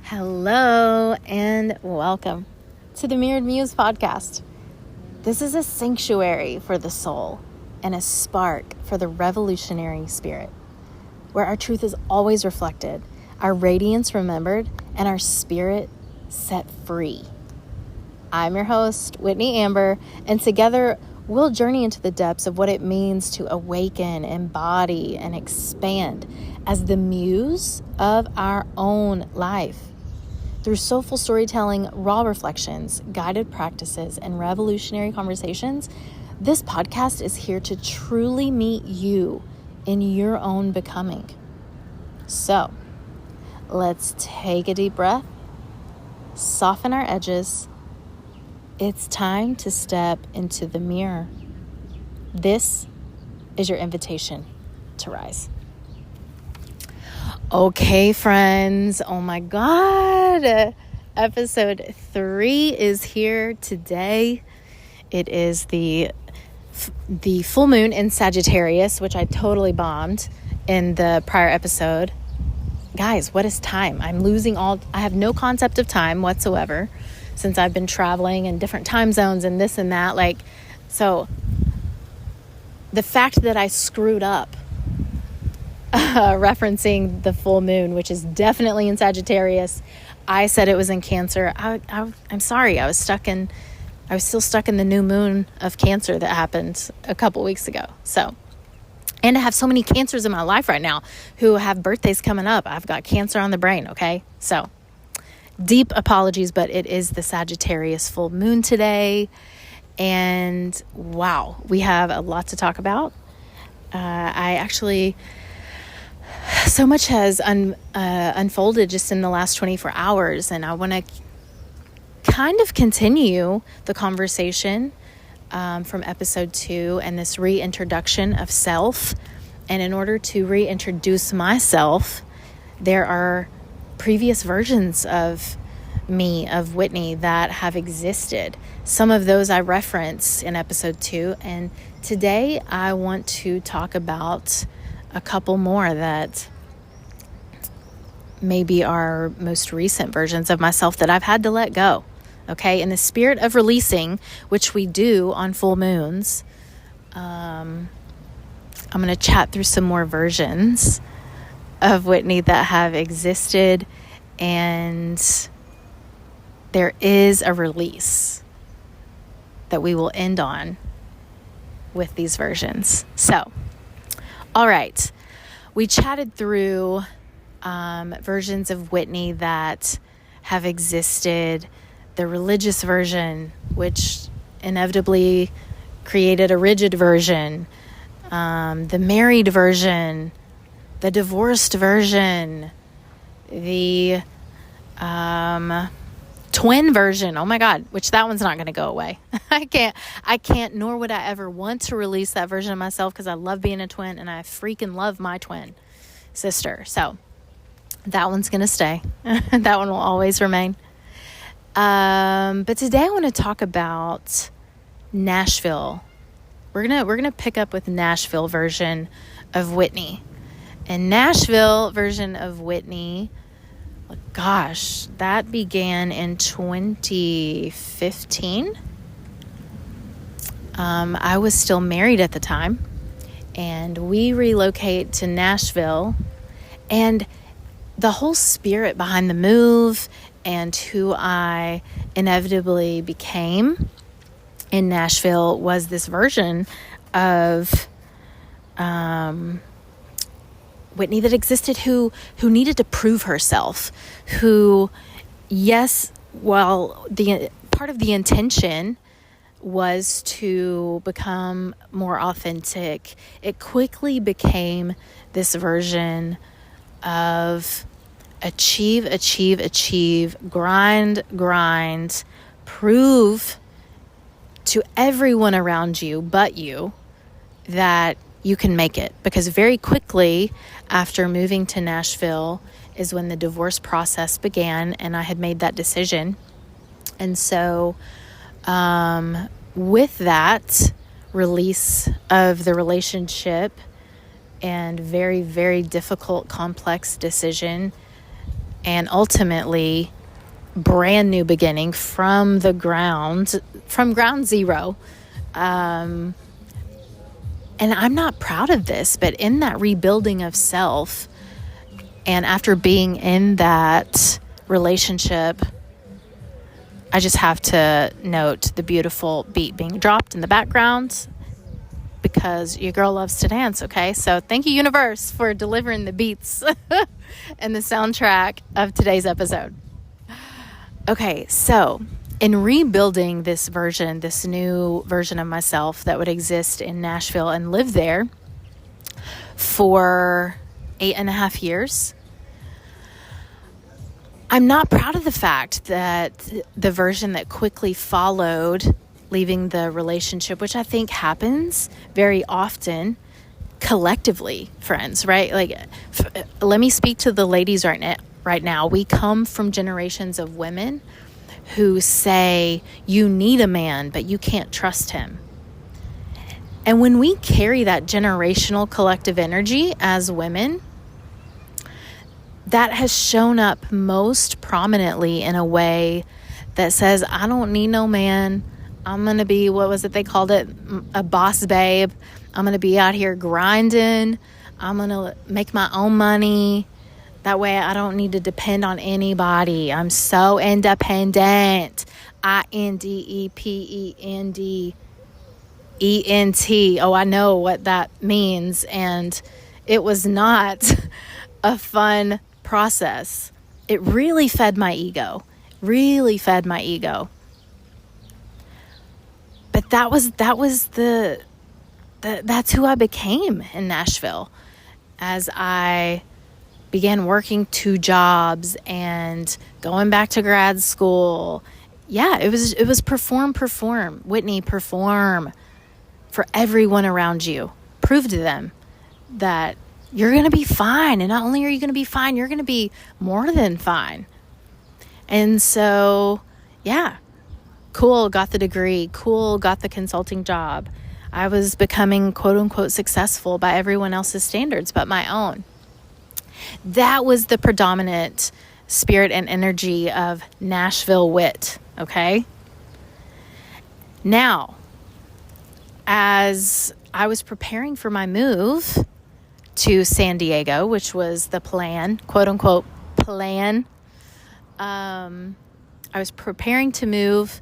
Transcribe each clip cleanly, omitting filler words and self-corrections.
Hello and welcome to the Mirrored Muse podcast. This is a sanctuary for the soul and a spark for the revolutionary spirit, where our truth is always reflected, our radiance remembered, and our spirit set free. I'm your host, Whitney Amber, and together we'll journey into the depths of what it means to awaken, embody, and expand as the muse of our own life. Through soulful storytelling, raw reflections, guided practices, and revolutionary conversations, this podcast is here to truly meet you in your own becoming. So, let's take a deep breath, soften our edges. It's time to step into the mirror. This is your invitation to rise. Okay, friends. Oh my God. Episode 3 is here today. It is the full moon in Sagittarius, which I totally bombed in the prior episode. Guys, what is time? I have no concept of time whatsoever since I've been traveling in different time zones and this and that. So the fact that I screwed up referencing the full moon, which is definitely in Sagittarius. I said it was in Cancer. I'm sorry. I was still stuck in the new moon of Cancer that happened a couple weeks ago. So, and I have so many Cancers in my life right now who have birthdays coming up. I've got Cancer on the brain. Okay. So deep apologies, but it is the Sagittarius full moon today. And wow, we have a lot to talk about. So much has unfolded just in the last 24 hours, and I want to kind of continue the conversation from episode 2 and this reintroduction of self. And in order to reintroduce myself, there are previous versions of me, of Whitney, that have existed. Some of those I reference in episode 2, and today I want to talk about a couple more that maybe are most recent versions of myself that I've had to let go. Okay, in the spirit of releasing, which we do on full moons, I'm going to chat through some more versions of Whitney that have existed, and there is a release that we will end on with these versions. So, all right, we chatted through versions of Whitney that have existed, the religious version, which inevitably created a rigid version, the married version, the divorced version, the twin version. Oh my God, which that one's not going to go away. I can't, nor would I ever want to release that version of myself because I love being a twin and I freaking love my twin sister. So that one's going to stay. That one will always remain. But today I want to talk about Nashville. We're going to pick up with Nashville version of Whitney. And Nashville version of Whitney, gosh, that began in 2015. I was still married at the time, and we relocate to Nashville, and the whole spirit behind the move and who I inevitably became in Nashville was this version of Whitney that existed who needed to prove herself, who, yes, well, the part of the intention was to become more authentic. It quickly became this version of achieve, grind, prove to everyone around you but you that you can make it. Because very quickly after moving to Nashville is when the divorce process began, and I had made that decision. And so with that release of the relationship and very, very difficult, complex decision, and ultimately brand new beginning from ground zero. And I'm not proud of this, but in that rebuilding of self, and after being in that relationship, I just have to note the beautiful beat being dropped in the background, because your girl loves to dance, okay? So thank you, universe, for delivering the beats and the soundtrack of today's episode. Okay, so in rebuilding this new version of myself that would exist in Nashville and live there for 8.5 years, I'm not proud of the fact that the version that quickly followed leaving the relationship, which I think happens very often collectively, friends, right? Like, let me speak to the ladies right now. We come from generations of women who say you need a man, but you can't trust him. And when we carry that generational collective energy as women, that has shown up most prominently in a way that says, I don't need no man. I'm going to be, what was it they called it? A boss babe. I'm going to be out here grinding. I'm going to make my own money. That way I don't need to depend on anybody. I'm so independent. INDEPENDENT. Oh, I know what that means. And it was not a fun process. It really fed my ego. But that's who I became in Nashville as I began working 2 jobs and going back to grad school. Yeah, it was perform. Whitney, perform for everyone around you. Prove to them that you're going to be fine. And not only are you going to be fine, you're going to be more than fine. And so, yeah. Cool, got the degree. Cool, got the consulting job. I was becoming quote unquote successful by everyone else's standards but my own. That was the predominant spirit and energy of Nashville wit, okay? Now, as I was preparing for my move to San Diego, which was the plan, quote unquote plan, I was preparing to move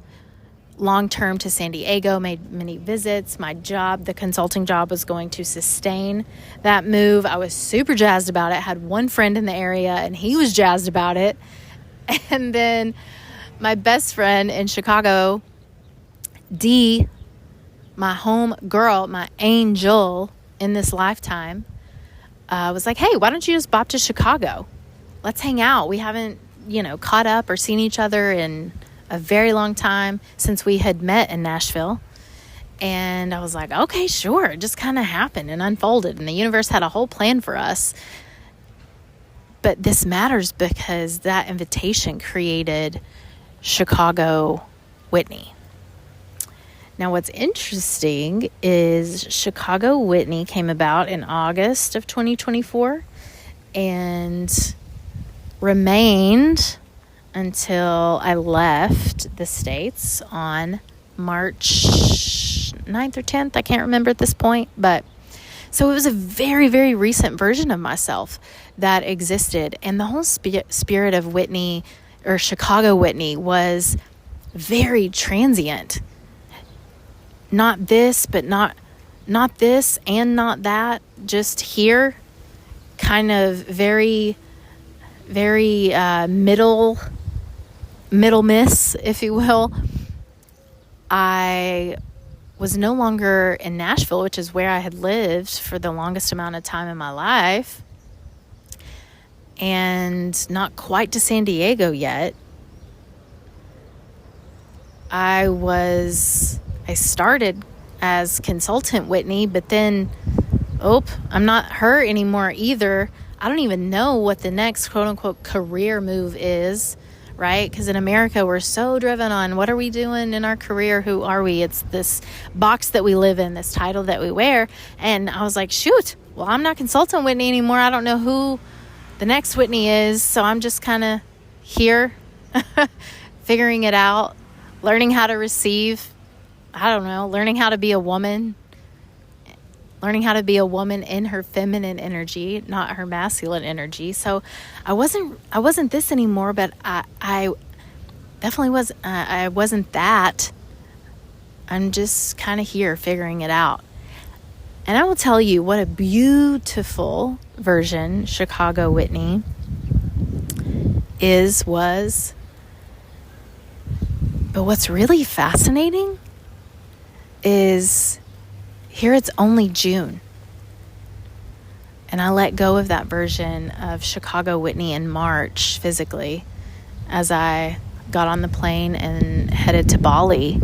long-term to San Diego, made many visits. My job, the consulting job, was going to sustain that move. I was super jazzed about it. I had one friend in the area and he was jazzed about it. And then my best friend in Chicago, Dee, my home girl, my angel in this lifetime, was like, hey, why don't you just bop to Chicago? Let's hang out. We haven't, caught up or seen each other in a very long time since we had met in Nashville. And I was like, okay, sure. It just kind of happened and unfolded, and the universe had a whole plan for us. But this matters because that invitation created Chicago Whitney. Now, what's interesting is Chicago Whitney came about in August of 2024 and remained until I left the States on March 9th or 10th. I can't remember at this point. But so it was a very, very recent version of myself that existed. And the whole spirit of Whitney, or Chicago Whitney, was very transient. Not this, but not this and not that. Just here, kind of very, very middle miss, if you will. I was no longer in Nashville, which is where I had lived for the longest amount of time in my life, and not quite to San Diego yet. I started as consultant Whitney, but then, I'm not her anymore either. I don't even know what the next quote-unquote career move is, right? Because in America, we're so driven on what are we doing in our career? Who are we? It's this box that we live in, this title that we wear. And I was like, shoot, well, I'm not consultant Whitney anymore. I don't know who the next Whitney is. So I'm just kind of here, figuring it out, learning how to receive. I don't know, learning how to be a woman. Learning how to be a woman in her feminine energy, not her masculine energy. So I wasn't this anymore, but I definitely was. I wasn't that. I'm just kind of here figuring it out. And I will tell you what a beautiful version Chicago Whitney was. But what's really fascinating is here it's only June. And I let go of that version of Chicago Whitney in March physically as I got on the plane and headed to Bali.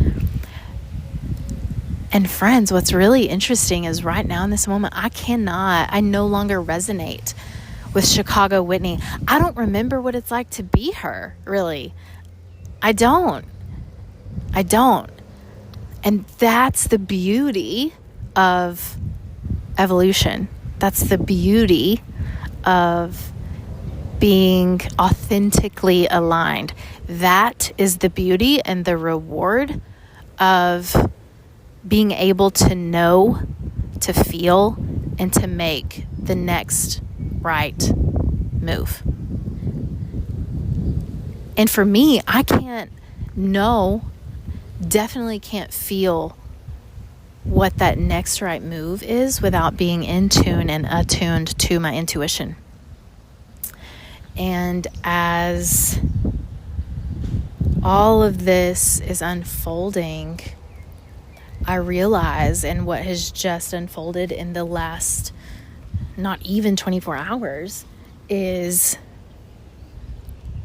And friends, what's really interesting is right now in this moment, I no longer resonate with Chicago Whitney. I don't remember what it's like to be her, really. I don't. And that's the beauty of evolution. That's the beauty of being authentically aligned. That is the beauty and the reward of being able to know, to feel, and to make the next right move. And for me, I can't know, definitely can't feel what that next right move is without being in tune and attuned to my intuition. And as all of this is unfolding, I realize, and what has just unfolded in the last not even 24 hours, is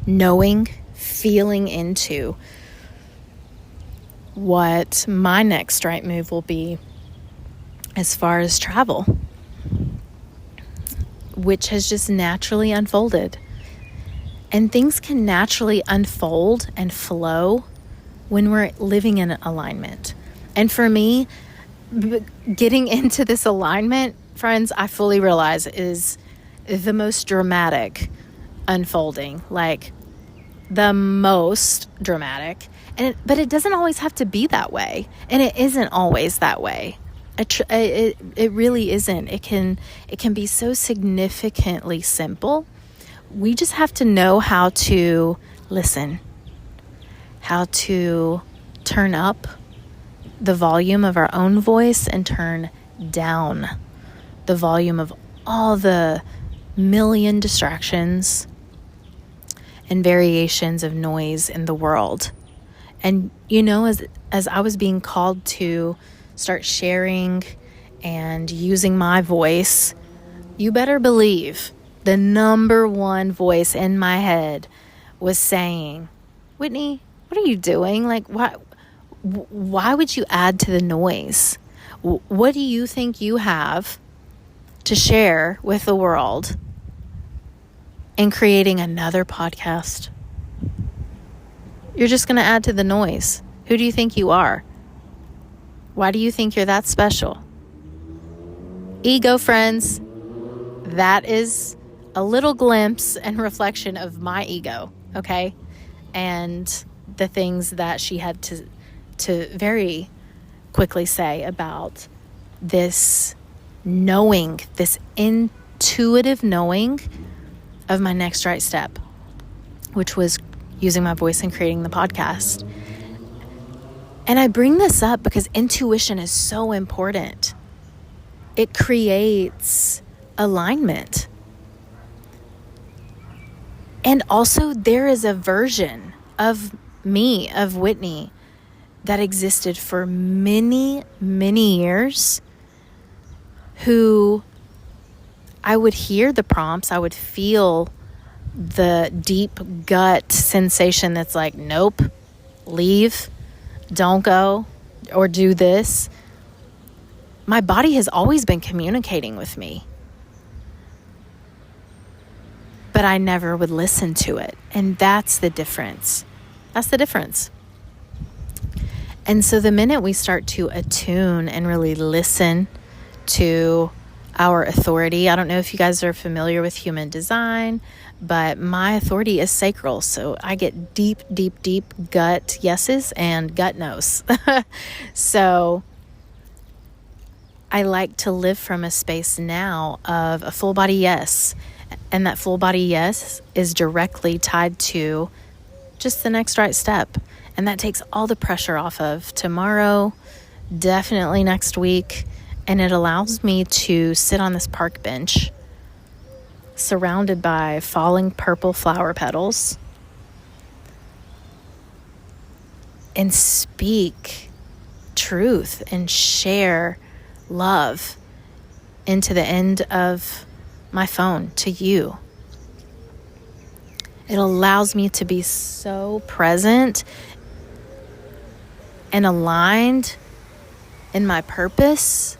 knowing, feeling into what my next right move will be as far as travel, which has just naturally unfolded. And things can naturally unfold and flow when we're living in alignment. And for me, getting into this alignment, friends, I fully realize is the most dramatic unfolding, like the most dramatic. But it doesn't always have to be that way. And it isn't always that way. It really isn't. It can be so significantly simple. We just have to know how to listen, how to turn up the volume of our own voice and turn down the volume of all the million distractions and variations of noise in the world. And, as I was being called to start sharing and using my voice, you better believe the number one voice in my head was saying, Whitney, what are you doing? Like, why would you add to the noise? What do you think you have to share with the world in creating another podcast? You're just going to add to the noise. Who do you think you are? Why do you think you're that special? Ego, friends. That is a little glimpse and reflection of my ego, okay? And the things that she had to very quickly say about this knowing, this intuitive knowing of my next right step, which was using my voice and creating the podcast. And I bring this up because intuition is so important. It creates alignment. And also there is a version of me, of Whitney, that existed for many, many years, who I would hear the prompts, I would feel the deep gut sensation that's like, nope, leave, don't go, or do this. My body has always been communicating with me, but I never would listen to it. And that's the difference. That's the difference. And so the minute we start to attune and really listen to our authority. I don't know if you guys are familiar with human design, but my authority is sacral. So I get deep, deep, deep gut yeses and gut nos. So I like to live from a space now of a full body yes. And that full body yes is directly tied to just the next right step. And that takes all the pressure off of tomorrow, definitely next week. And it allows me to sit on this park bench surrounded by falling purple flower petals and speak truth and share love into the end of my phone to you. It allows me to be so present and aligned in my purpose.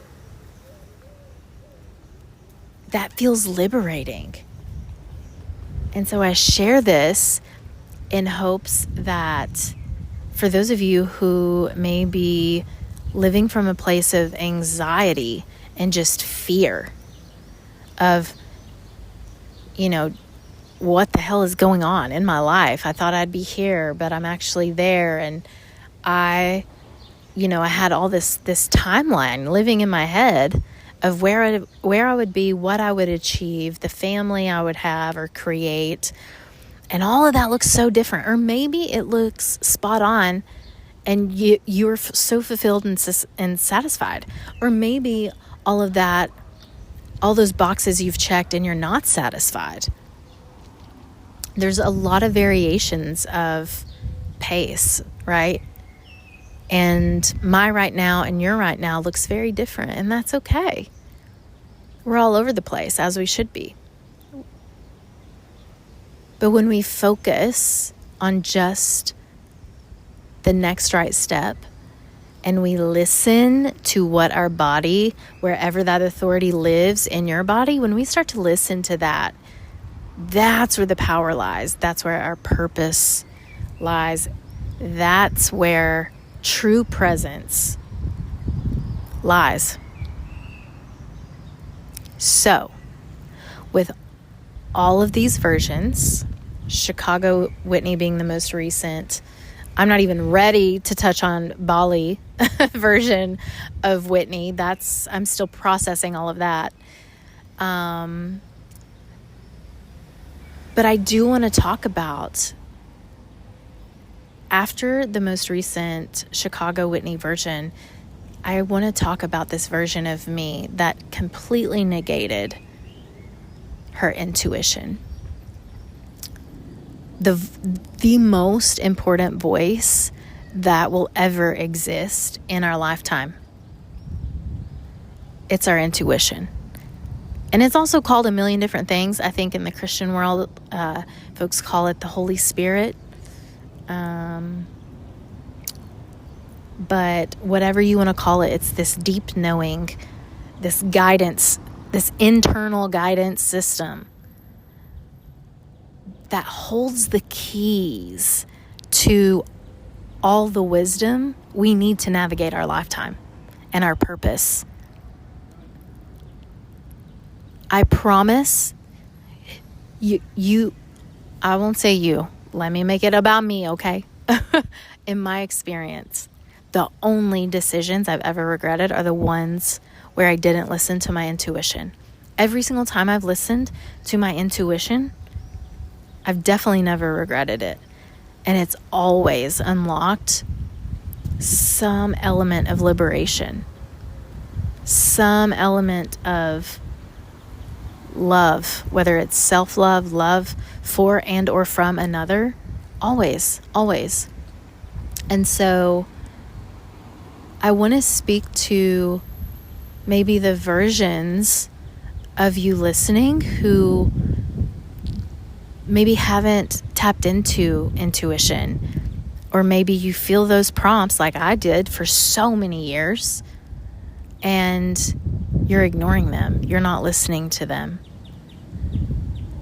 That feels liberating. And so I share this in hopes that for those of you who may be living from a place of anxiety and just fear of, what the hell is going on in my life? I thought I'd be here, but I'm actually there. And I had all this timeline living in my head of where I would be, what I would achieve, the family I would have or create. And all of that looks so different. Or maybe it looks spot on and you're so fulfilled and satisfied. Or maybe all of that, all those boxes you've checked and you're not satisfied. There's a lot of variations of pace, right? And my right now and your right now looks very different, and that's okay. We're all over the place, as we should be. But when we focus on just the next right step, and we listen to what our body, wherever that authority lives in your body, when we start to listen to that, that's where the power lies. That's where our purpose lies. That's where true presence lies. So, with all of these versions, Chicago Whitney being the most recent, I'm not even ready to touch on Bali version of Whitney. I'm still processing all of that. But I do want to talk about, after the most recent Chicago Whitney version, I want to talk about this version of me that completely negated her intuition. The most important voice that will ever exist in our lifetime. It's our intuition. And it's also called a million different things. I think in the Christian world, folks call it the Holy Spirit. But whatever you want to call it, it's this deep knowing, this guidance, this internal guidance system that holds the keys to all the wisdom we need to navigate our lifetime and our purpose. I promise I won't say you. Let me make it about me, okay? In my experience, the only decisions I've ever regretted are the ones where I didn't listen to my intuition. Every single time I've listened to my intuition, I've definitely never regretted it. And it's always unlocked some element of liberation, some element of love, whether it's self-love, love for and or from another, always. And so I want to speak to maybe the versions of you listening who maybe haven't tapped into intuition, or maybe you feel those prompts like I did for so many years and you're ignoring them. You're not listening to them.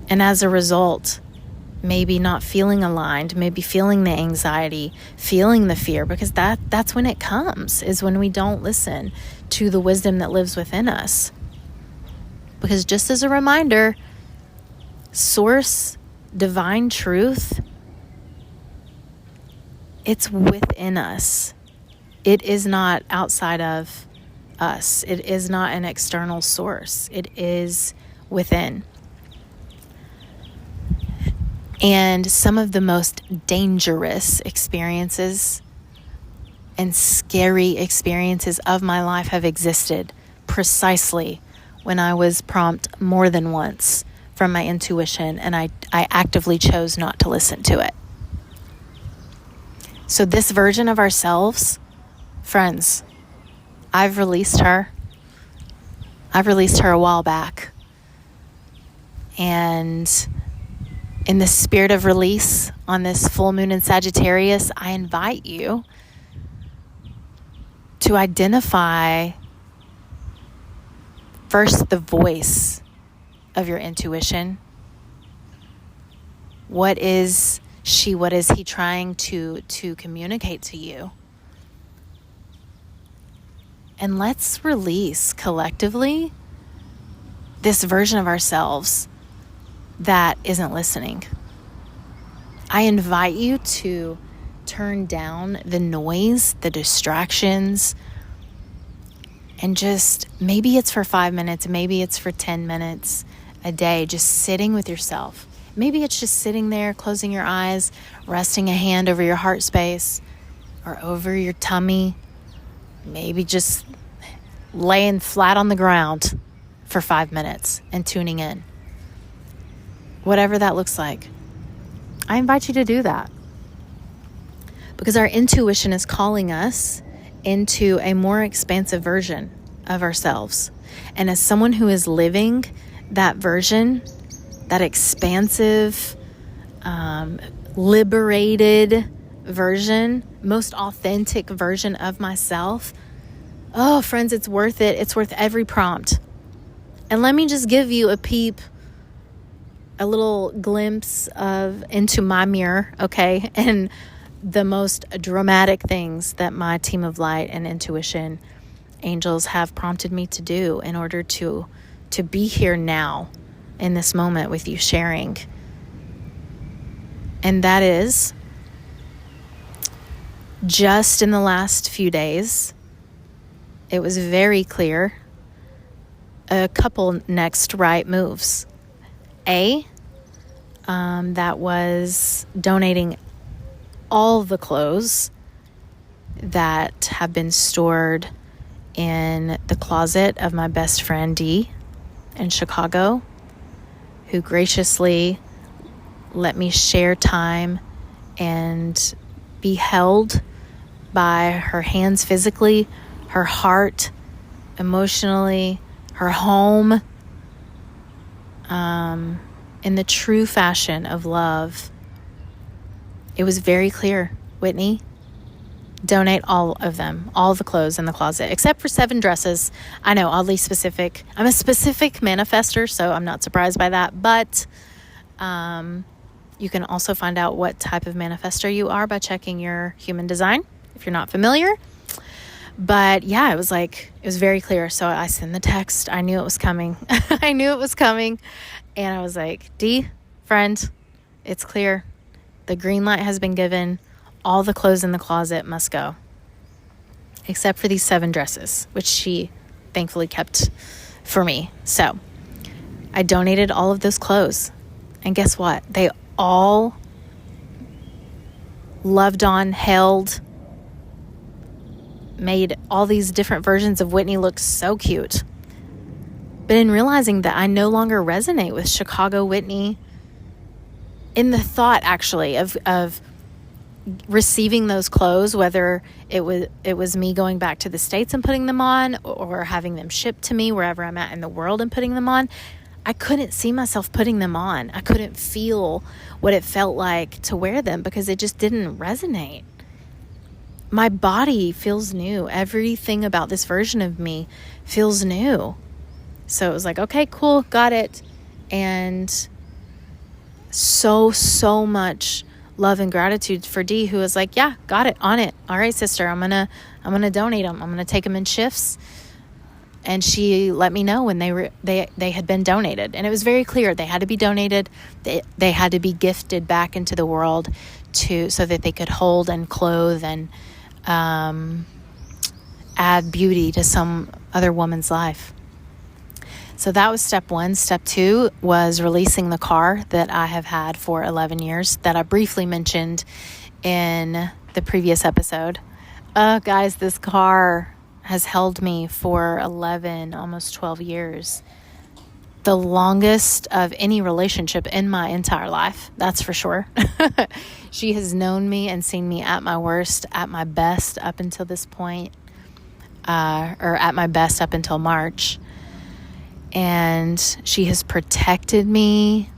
And as a result, maybe not feeling aligned, maybe feeling the anxiety, feeling the fear, because that's when it comes, is when we don't listen to the wisdom that lives within us. Because just as a reminder, source, divine truth, it's within us. It is not outside of us. It is not an external source. It is within. And some of the most dangerous experiences and scary experiences of my life have existed precisely when I was prompt more than once from my intuition, and I actively chose not to listen to it. So this version of ourselves, friends, I've released her. I've released her a while back. And in the spirit of release on this full moon in Sagittarius, I invite you to identify first the voice of your intuition. What is she, what is he trying to communicate to you? And let's release collectively this version of ourselves that isn't listening. I invite you to turn down the noise, the distractions, and just, maybe it's for 5 minutes, maybe it's for 10 minutes a day, just sitting with yourself. Maybe it's just sitting there, closing your eyes, resting a hand over your heart space or over your tummy. Maybe just laying flat on the ground for 5 minutes and tuning in. Whatever that looks like, I invite you to do that. Because our intuition is calling us into a more expansive version of ourselves. And as someone who is living that version, that expansive, liberated version, most authentic version of myself, oh, friends, it's worth it. It's worth every prompt. And let me just give you a peep, a little glimpse into my mirror, okay? And the most dramatic things that my team of light and intuition angels have prompted me to do in order to be here now in this moment with you sharing. And that is, just in the last few days, it was very clear a couple next right moves. That was donating all the clothes that have been stored in the closet of my best friend Dee in Chicago, who graciously let me share time and be held by her hands physically, her heart emotionally, her home, in the true fashion of love. It was very clear, Whitney, donate all of them, all the clothes in the closet, except for 7 dresses. I know, oddly specific. I'm a specific manifester, so I'm not surprised by that. But you can also find out what type of manifester you are by checking your human design, if you're not familiar. But yeah, it was very clear. So I sent the text. I knew it was coming. I knew it was coming. And I was like, Dee, friend, it's clear. The green light has been given. All the clothes in the closet must go. Except for these 7 dresses, which she thankfully kept for me. So I donated all of those clothes. And guess what? They all loved on, held, made all these different versions of Whitney look so cute. But in realizing that I no longer resonate with Chicago Whitney, in the thought actually of receiving those clothes, whether it was me going back to the States and putting them on, or having them shipped to me wherever I'm at in the world and putting them on, I couldn't see myself putting them on. I couldn't feel what it felt like to wear them because it just didn't resonate. My body feels new. Everything about this version of me feels new. So it was like, okay, cool, got it. And so much love and gratitude for Dee, who was like, yeah, got it, on it. All right, sister, I'm gonna donate them. I'm gonna take them in shifts. And she let me know when they had been donated. And it was very clear they had to be donated. They had to be gifted back into the world so that they could hold and clothe and add beauty to some other woman's life. So that was step one. Step two was releasing the car that I have had for 11 years that I briefly mentioned in the previous episode. Guys, this car has held me for 11, almost 12 years. The longest of any relationship in my entire life, that's for sure. She has known me and seen me at my worst, at my best up until this point, or at my best up until March. And she has protected me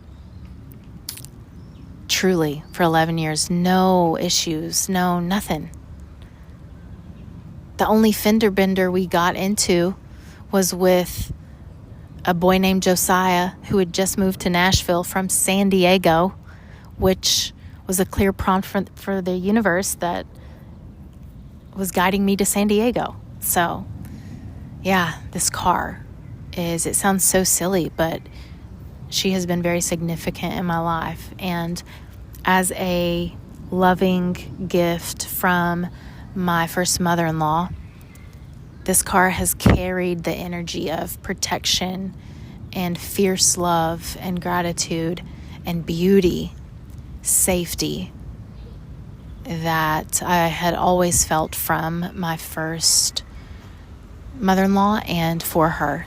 truly for 11 years. No issues, no nothing. The only fender bender we got into was with a boy named Josiah who had just moved to Nashville from San Diego, which was a clear prompt for the universe that was guiding me to San Diego. So, yeah, this car it sounds so silly, but she has been very significant in my life. And as a loving gift from my first mother-in-law, this car has carried the energy of protection and fierce love and gratitude and beauty, safety that I had always felt from my first mother-in-law and for her.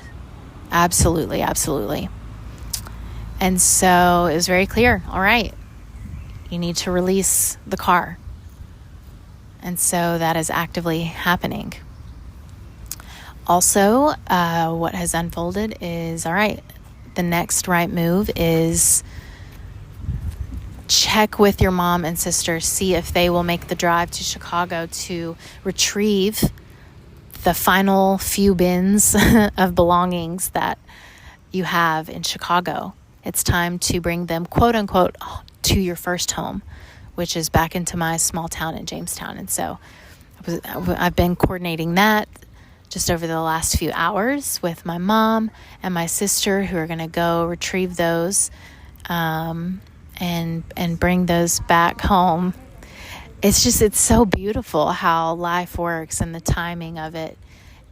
Absolutely, absolutely. And so it was very clear, all right, you need to release the car. And so that is actively happening. Also, what has unfolded is, all right, the next right move is check with your mom and sister, see if they will make the drive to Chicago to retrieve the final few bins of belongings that you have in Chicago. It's time to bring them, quote unquote, to your first home, which is back into my small town in Jamestown. And so I've been coordinating that just over the last few hours with my mom and my sister, who are going to go retrieve those and bring those back home. It's so beautiful how life works and the timing of it,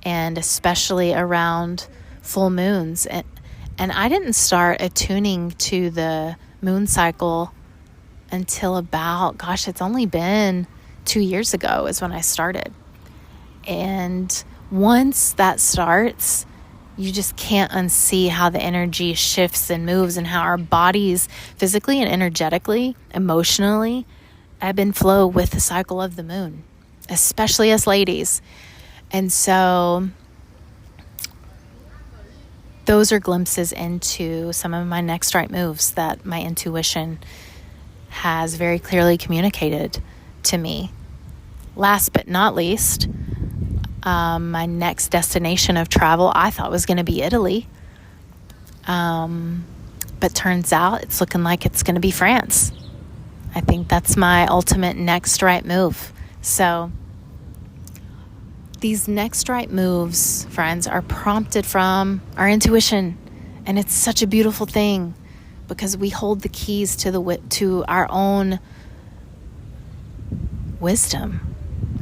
and especially around full moons. And I didn't start attuning to the moon cycle until about, it's only been 2 years ago is when I started. And once that starts, you just can't unsee how the energy shifts and moves, and how our bodies physically and energetically, emotionally, ebb and flow with the cycle of the moon, especially us ladies. And so those are glimpses into some of my next right moves that my intuition has very clearly communicated to me. Last but not least, my next destination of travel I thought was going to be Italy. But turns out it's looking like it's going to be France. I think that's my ultimate next right move. So these next right moves, friends, are prompted from our intuition. And it's such a beautiful thing because we hold the keys to our own wisdom.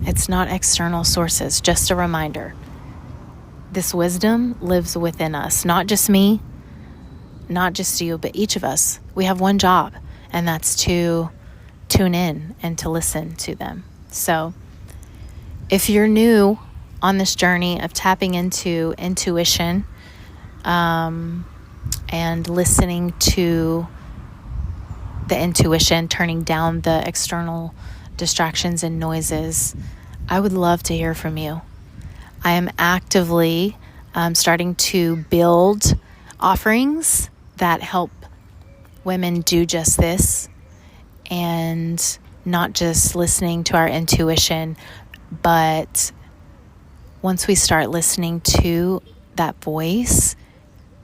It's not external sources. Just a reminder. This wisdom lives within us. Not just me, not just you, but each of us. We have one job, and that's to tune in and to listen to them. So if you're new on this journey of tapping into intuition and listening to the intuition, turning down the external distractions and noises, I would love to hear from you. I am actively starting to build offerings that help women do just this, and not just listening to our intuition, but once we start listening to that voice,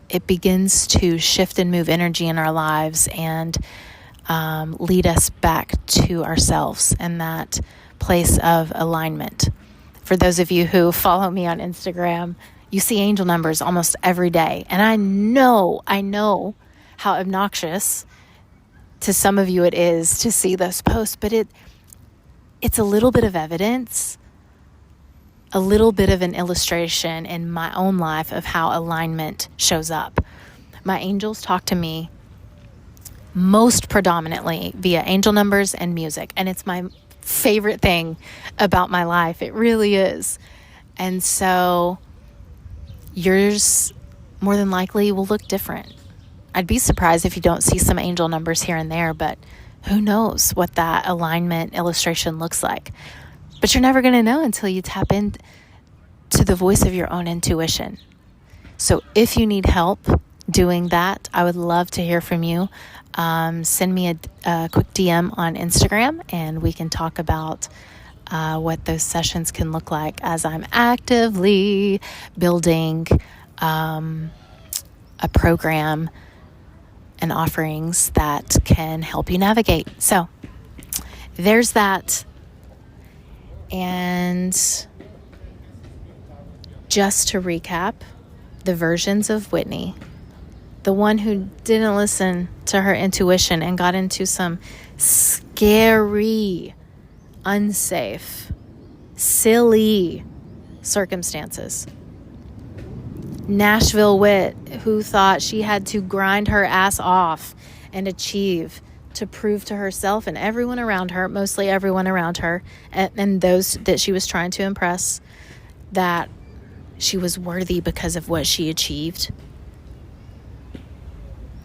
it begins to shift and move energy in our lives and lead us back to ourselves and that place of alignment. For those of you who follow me on Instagram, You see angel numbers almost every day. And I know how obnoxious to some of you it is to see those posts, but it's a little bit of evidence, a little bit of an illustration in my own life of how alignment shows up. My angels talk to me most predominantly via angel numbers and music, and it's my favorite thing about my life. It really is. And so yours more than likely will look different. I'd be surprised if you don't see some angel numbers here and there, but who knows what that alignment illustration looks like. But you're never going to know until you tap into the voice of your own intuition. So if you need help doing that, I would love to hear from you. Send me a quick DM on Instagram, and we can talk about what those sessions can look like as I'm actively building a program and offerings that can help you navigate. So there's that. And just to recap, the versions of Whitney, the one who didn't listen to her intuition and got into some scary, unsafe, silly circumstances. Nashville wit who thought she had to grind her ass off and achieve to prove to herself and everyone around her, mostly everyone around her, and those that she was trying to impress, that she was worthy because of what she achieved,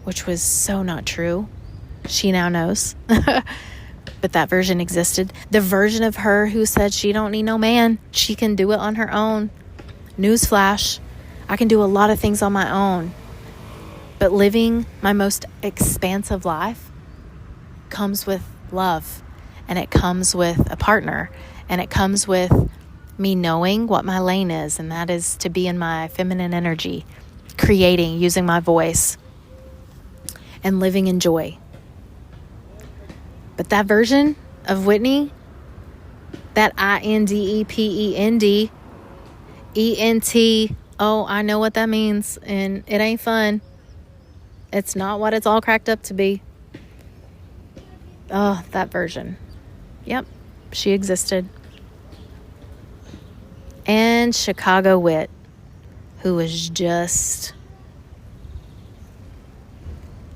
which was so not true. She now knows. But that version existed. The version of her who said she don't need no man. She can do it on her own. Newsflash. I can do a lot of things on my own. But living my most expansive life comes with love. And it comes with a partner. And it comes with me knowing what my lane is. And that is to be in my feminine energy. Creating, using my voice. And living in joy. But that version of Whitney, that INDEPEND, ENT, oh, I know what that means, and it ain't fun. It's not what it's all cracked up to be. Oh, that version. Yep, she existed. And Chicago wit, who was just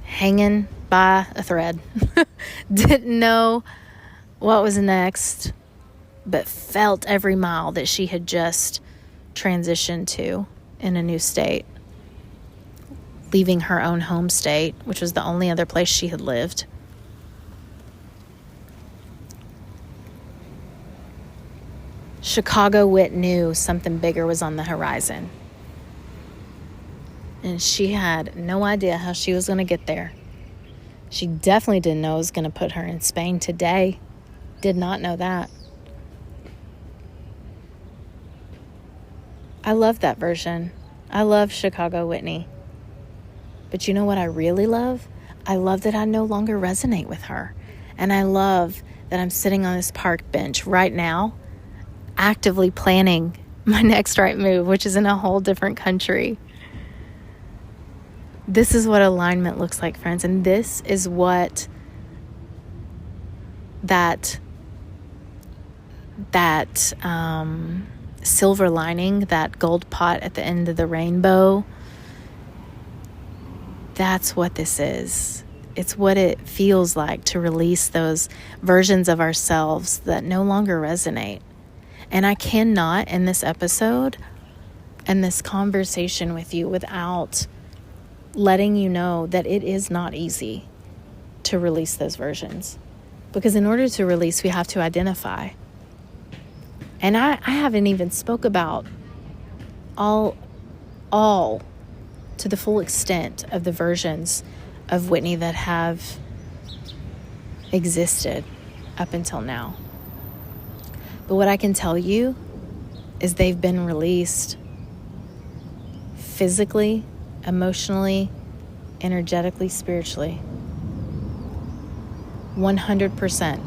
hanging by a thread. Didn't know what was next, but felt every mile that she had just transitioned to in a new state, leaving her own home state, which was the only other place she had lived. Chicago wit knew something bigger was on the horizon, and she had no idea how she was going to get there. She definitely didn't know it was going to put her in Spain today. Did not know that. I love that version. I love Chicago Whitney. But you know what I really love? I love that I no longer resonate with her. And I love that I'm sitting on this park bench right now, actively planning my next right move, which is in a whole different country. This is what alignment looks like, friends. And this is what that silver lining, that gold pot at the end of the rainbow, that's what this is. It's what it feels like to release those versions of ourselves that no longer resonate. And I cannot, in this episode and this conversation with you, without letting you know that it is not easy to release those versions. Because in order to release, we have to identify. And I haven't even spoke about all to the full extent of the versions of Whitney that have existed up until now. But what I can tell you is they've been released physically, emotionally, energetically, spiritually. 100%.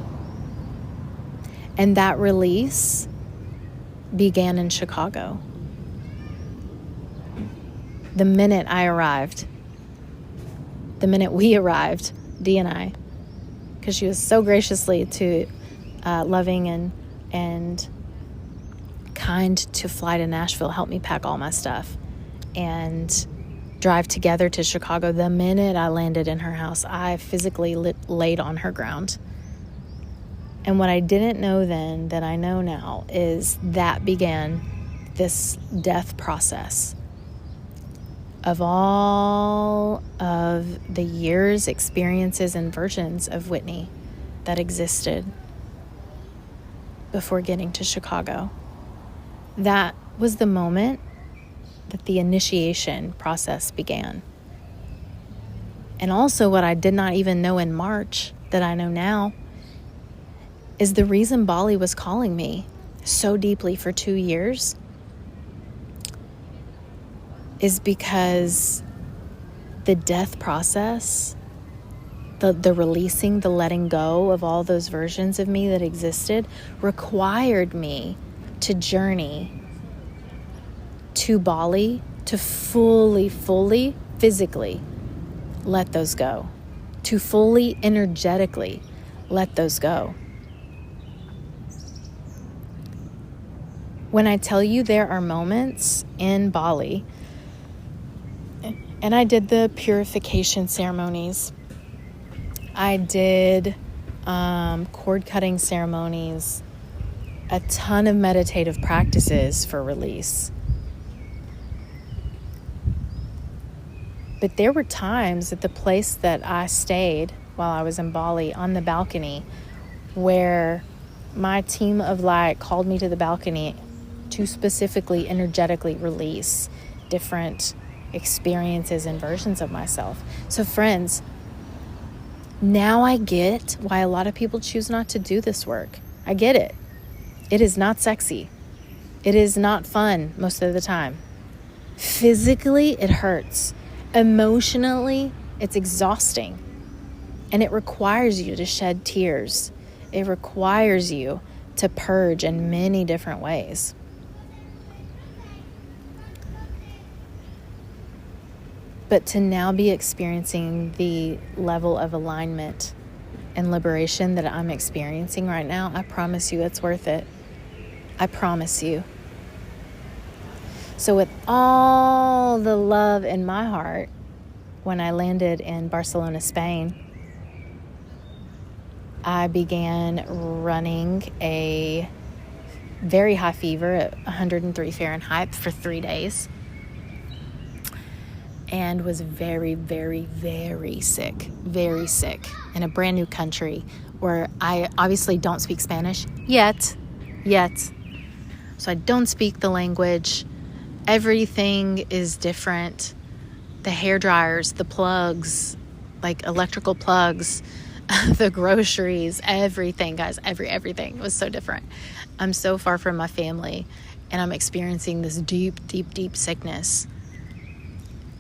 And that release began in Chicago. the minute we arrived, Dee and I, because she was so graciously loving and kind to fly to Nashville, help me pack all my stuff, and drive together to Chicago. The minute I landed in her house, I physically laid on her ground. And what I didn't know then that I know now is that began this death process of all of the years, experiences, and versions of Whitney that existed before getting to Chicago. That was the moment that the initiation process began. And also what I did not even know in March that I know now is the reason Bali was calling me so deeply for 2 years is because the death process, the releasing, the letting go of all those versions of me that existed required me to journey to Bali to fully, physically let those go, to fully energetically let those go. When I tell you there are moments in Bali, and I did the purification ceremonies, I did cord cutting ceremonies, a ton of meditative practices for release. But there were times at the place that I stayed while I was in Bali on the balcony where my team of light called me to the balcony to specifically energetically release different experiences and versions of myself. So friends, now I get why a lot of people choose not to do this work. I get it. It is not sexy. It is not fun most of the time. Physically, it hurts. Emotionally, it's exhausting. And it requires you to shed tears. It requires you to purge in many different ways. But to now be experiencing the level of alignment and liberation that I'm experiencing right now, I promise you it's worth it. I promise you. So with all the love in my heart, when I landed in Barcelona, Spain, I began running a very high fever at 103 Fahrenheit for 3 days. And was very, very, very sick in a brand new country where I obviously don't speak Spanish yet. So I don't speak the language. Everything is different. The hair dryers, the plugs, like electrical plugs, the groceries, everything, guys, everything was so different. I'm so far from my family and I'm experiencing this deep sickness.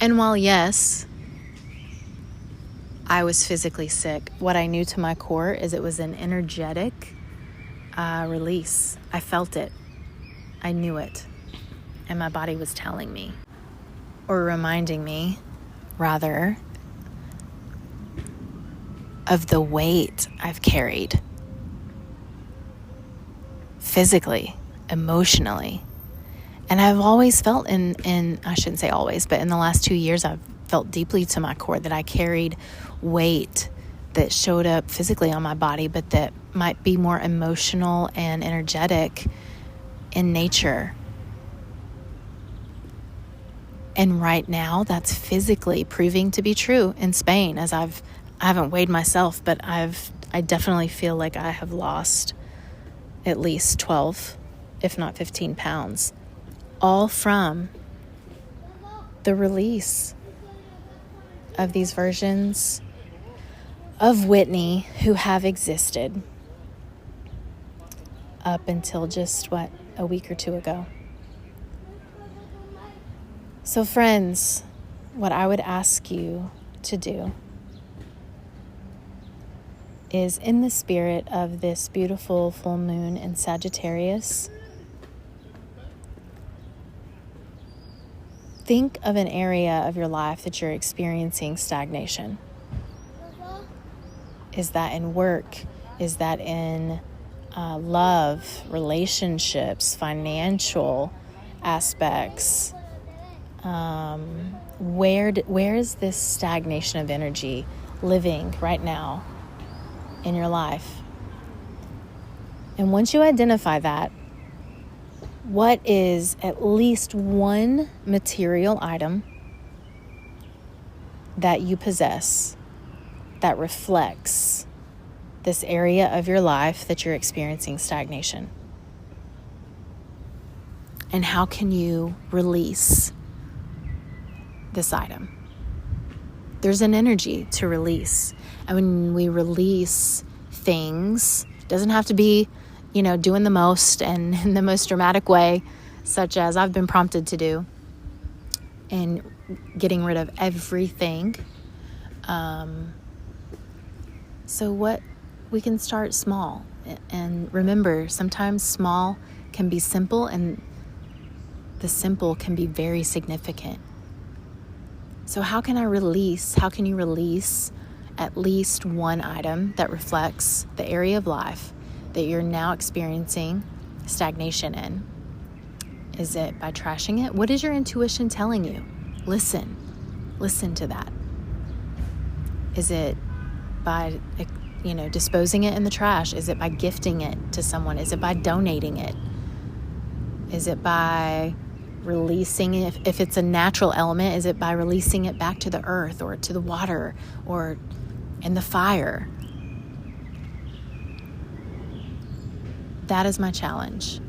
And while, yes, I was physically sick, what I knew to my core is it was an energetic release. I felt it. I knew it. And my body was telling me, or reminding me, rather, of the weight I've carried. Physically, emotionally. And I've always felt in I shouldn't say always, but in the last 2 years, I've felt deeply to my core that I carried weight that showed up physically on my body, but that might be more emotional and energetic in nature. And right now, that's physically proving to be true in Spain, as I haven't weighed myself, but I definitely feel like I have lost at least 12, if not 15 pounds. All from the release of these versions of Whitney who have existed up until just, a week or two ago. So friends, what I would ask you to do is, in the spirit of this beautiful full moon in Sagittarius, think of an area of your life that you're experiencing stagnation. Is that in work? Is that in love, relationships, financial aspects? Where is this stagnation of energy living right now in your life? And once you identify that, what is at least one material item that you possess that reflects this area of your life that you're experiencing stagnation? And how can you release this item? There's an energy to release. And when we release things, it doesn't have to be, doing the most and in the most dramatic way, such as I've been prompted to do, and getting rid of everything. So we can start small. And remember, sometimes small can be simple, and the simple can be very significant. So how can you release at least one item that reflects the area of life that you're now experiencing stagnation in? Is it by trashing it? What is your intuition telling you? Listen to that. Is it by, disposing it in the trash? Is it by gifting it to someone? Is it by donating it? Is it by releasing it? If it's a natural element, is it by releasing it back to the earth or to the water or in the fire? That is my challenge.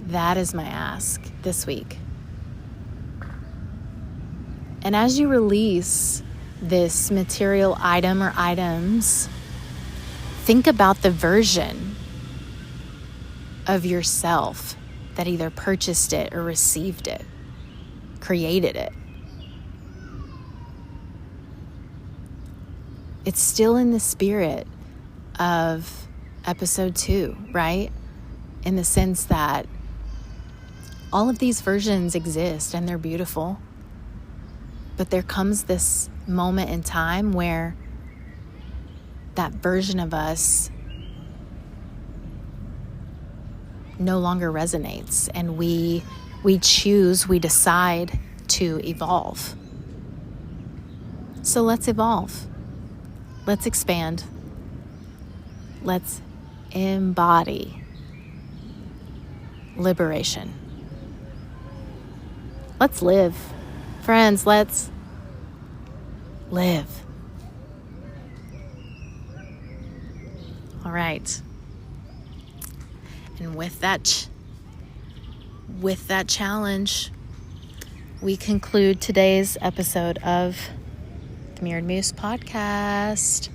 That is my ask this week. And as you release this material item or items, think about the version of yourself that either purchased it or received it, created it. It's still in the spirit of episode 2, right? In the sense that all of these versions exist and they're beautiful. But there comes this moment in time where that version of us no longer resonates, and we decide to evolve. So let's evolve. Let's expand. Let's embody liberation. Let's live. Friends, let's live. All right. And with that challenge, we conclude today's episode of the Mirrored Muse podcast.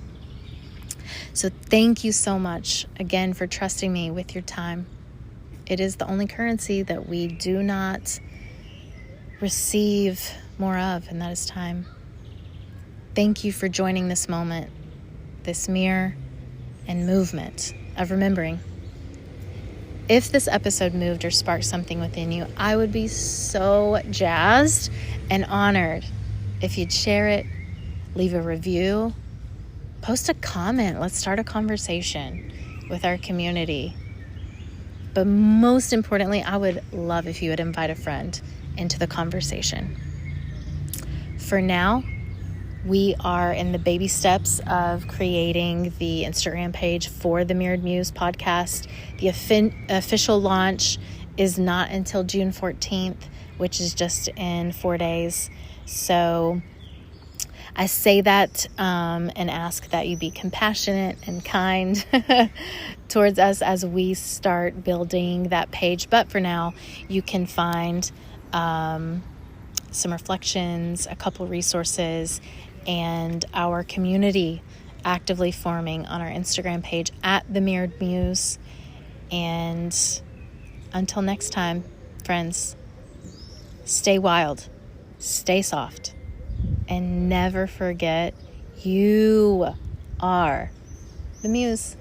So thank you so much again for trusting me with your time. It is the only currency that we do not receive more of, and that is time. Thank you for joining this moment, this mirror and movement of remembering. If this episode moved or sparked something within you, I would be so jazzed and honored if you'd share it, leave a review, post a comment. Let's start a conversation with our community. But most importantly, I would love if you would invite a friend into the conversation. For now, we are in the baby steps of creating the Instagram page for the Mirrored Muse podcast. The official launch is not until June 14th, which is just in 4 days. So I say that and ask that you be compassionate and kind towards us as we start building that page. But for now, you can find some reflections, a couple resources, and our community actively forming on our Instagram page at The Mirrored Muse. And until next time, friends, stay wild, stay soft, and never forget you are the Muse.